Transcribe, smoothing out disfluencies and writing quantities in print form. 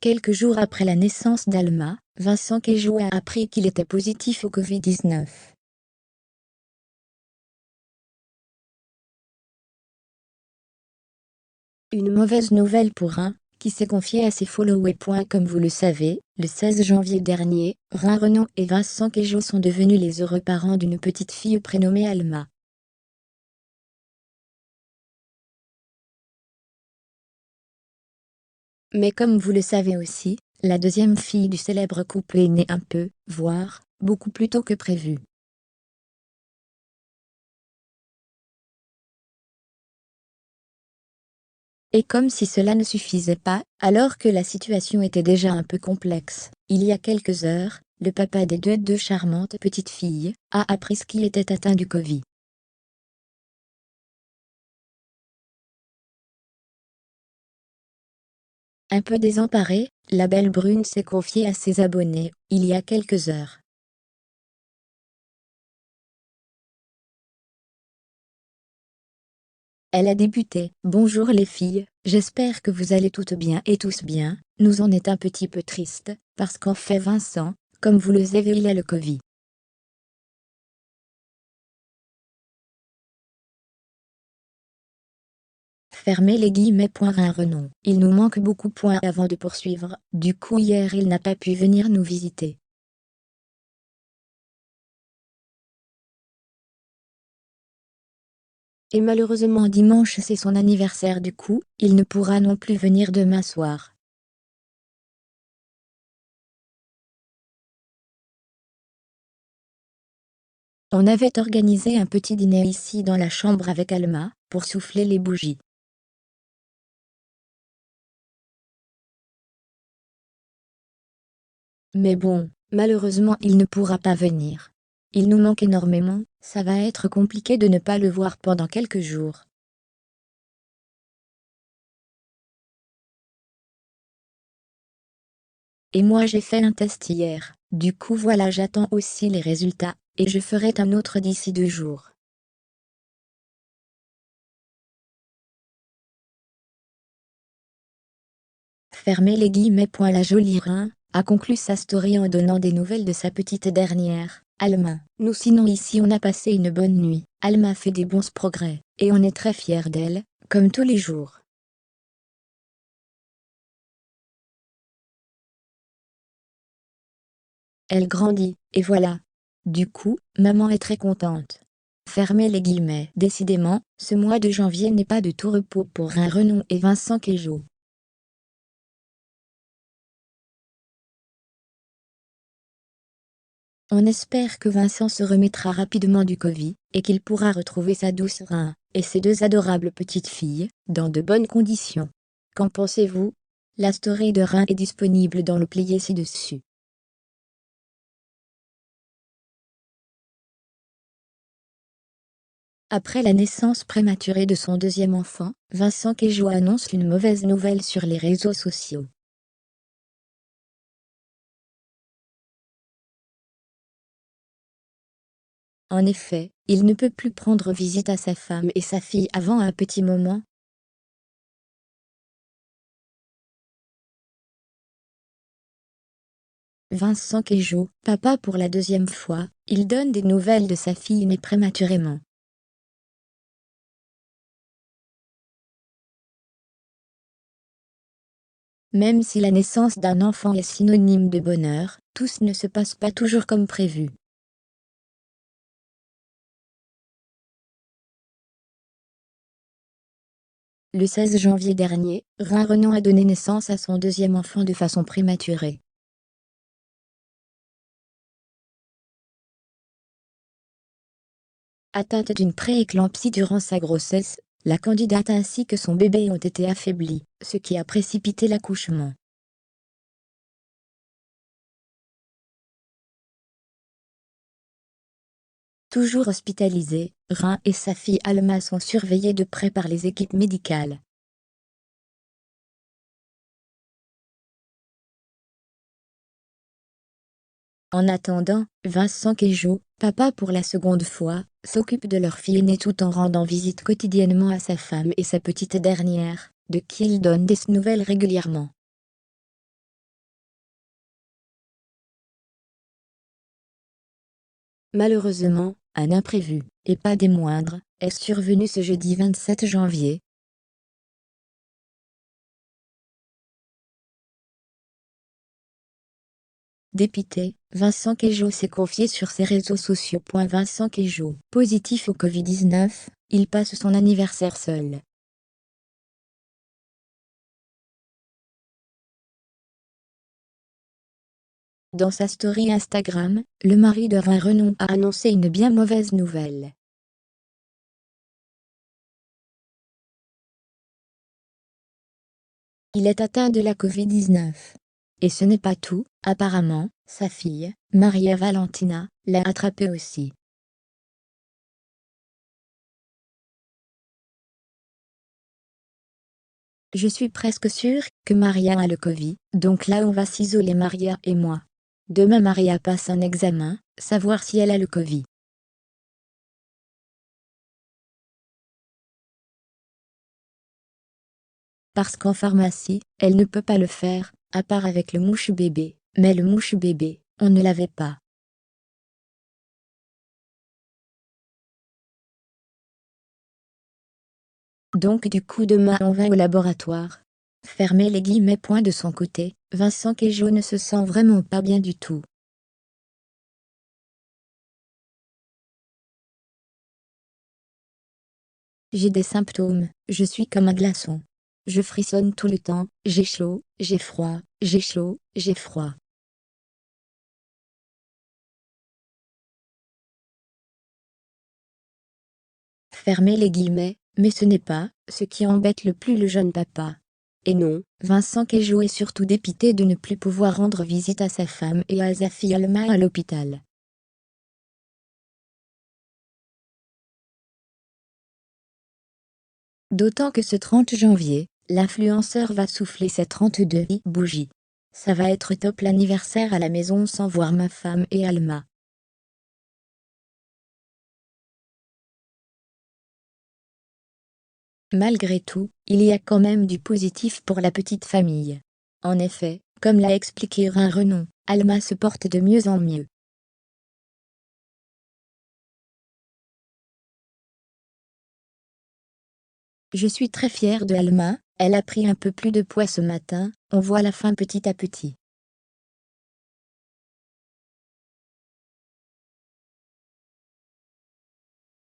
Quelques jours après la naissance d'Alma, Vincent Queijo a appris qu'il était positif au Covid-19. Une mauvaise nouvelle pour Rin, qui s'est confié à ses followers. Comme vous le savez, le 16 janvier dernier, Rin Renaud et Vincent Queijo sont devenus les heureux parents d'une petite fille prénommée Alma. Mais comme vous le savez aussi, la deuxième fille du célèbre couple est née un peu, voire, beaucoup plus tôt que prévu. Et comme si cela ne suffisait pas, alors que la situation était déjà un peu complexe, il y a quelques heures, le papa des deux charmantes petites filles a appris qu'il était atteint du Covid. Un peu désemparée, la belle brune s'est confiée à ses abonnés, il y a quelques heures. Elle a débuté: Bonjour les filles, j'espère que vous allez toutes bien et tous bien. Nous on est un petit peu tristes, parce qu'en fait Vincent, comme vous le savez, il a le Covid. Fermez les guillemets. Rin Renaud. Il nous manque beaucoup. Avant de poursuivre, du coup hier il n'a pas pu venir nous visiter. Et malheureusement dimanche c'est son anniversaire, du coup, il ne pourra non plus venir demain soir. On avait organisé un petit dîner ici dans la chambre avec Alma, pour souffler les bougies. Mais bon, malheureusement il ne pourra pas venir. Il nous manque énormément, ça va être compliqué de ne pas le voir pendant quelques jours. Et moi j'ai fait un test hier, du coup voilà, j'attends aussi les résultats, et je ferai un autre d'ici 2 jours. Fermez les guillemets. La jolie Rin a conclu sa story en donnant des nouvelles de sa petite dernière, Alma. Nous sinon ici on a passé une bonne nuit, Alma fait des bons progrès, et on est très fiers d'elle, comme tous les jours. Elle grandit, et voilà. Du coup, maman est très contente. Fermez les guillemets. Décidément, ce mois de janvier n'est pas de tout repos pour Rin Renaud et Vincent Queijo. On espère que Vincent se remettra rapidement du Covid, et qu'il pourra retrouver sa douce Rin, et ses deux adorables petites filles, dans de bonnes conditions. Qu'en pensez-vous? La story de Rin est disponible dans le plié ci-dessus. Après la naissance prématurée de son deuxième enfant, Vincent Queijo annonce une mauvaise nouvelle sur les réseaux sociaux. En effet, il ne peut plus prendre visite à sa femme et sa fille avant un petit moment. Vincent Queijo, papa pour la deuxième fois, il donne des nouvelles de sa fille née prématurément. Même si la naissance d'un enfant est synonyme de bonheur, tout ne se passe pas toujours comme prévu. Le 16 janvier dernier, Rin Renaud a donné naissance à son deuxième enfant de façon prématurée. Atteinte d'une prééclampsie durant sa grossesse, la candidate ainsi que son bébé ont été affaiblis, ce qui a précipité l'accouchement. Toujours hospitalisés, Rin et sa fille Alma sont surveillés de près par les équipes médicales. En attendant, Vincent Queijo, papa pour la seconde fois, s'occupe de leur fille aînée tout en rendant visite quotidiennement à sa femme et sa petite dernière, de qui il donne des nouvelles régulièrement. Malheureusement, un imprévu, et pas des moindres, est survenu ce jeudi 27 janvier. Dépité, Vincent Queijo s'est confié sur ses réseaux sociaux. Vincent Queijo, positif au Covid-19, il passe son anniversaire seul. Dans sa story Instagram, le mari de Renon a annoncé une bien mauvaise nouvelle. Il est atteint de la Covid-19. Et ce n'est pas tout, apparemment, sa fille, Maria Valentina, l'a attrapé aussi. Je suis presque sûre que Maria a le Covid, donc là on va s'isoler Maria et moi. Demain Maria passe un examen, savoir si elle a le Covid. Parce qu'en pharmacie, elle ne peut pas le faire, à part avec le mouche-bébé, mais le mouche-bébé, on ne l'avait pas. Donc du coup demain on va au laboratoire. Fermez les guillemets. De son côté, Vincent Queijo ne se sent vraiment pas bien du tout. J'ai des symptômes, je suis comme un glaçon. Je frissonne tout le temps, j'ai chaud, j'ai froid, j'ai chaud, j'ai froid. Fermez les guillemets, mais ce n'est pas ce qui embête le plus le jeune papa. Et non, Vincent Queijo est surtout dépité de ne plus pouvoir rendre visite à sa femme et à sa fille Alma à l'hôpital. D'autant que ce 30 janvier, l'influenceur va souffler ses 32 bougies. Ça va être top l'anniversaire à la maison sans voir ma femme et Alma. Malgré tout, il y a quand même du positif pour la petite famille. En effet, comme l'a expliqué Renon, Alma se porte de mieux en mieux. Je suis très fière de Alma, elle a pris un peu plus de poids ce matin, on voit la fin petit à petit.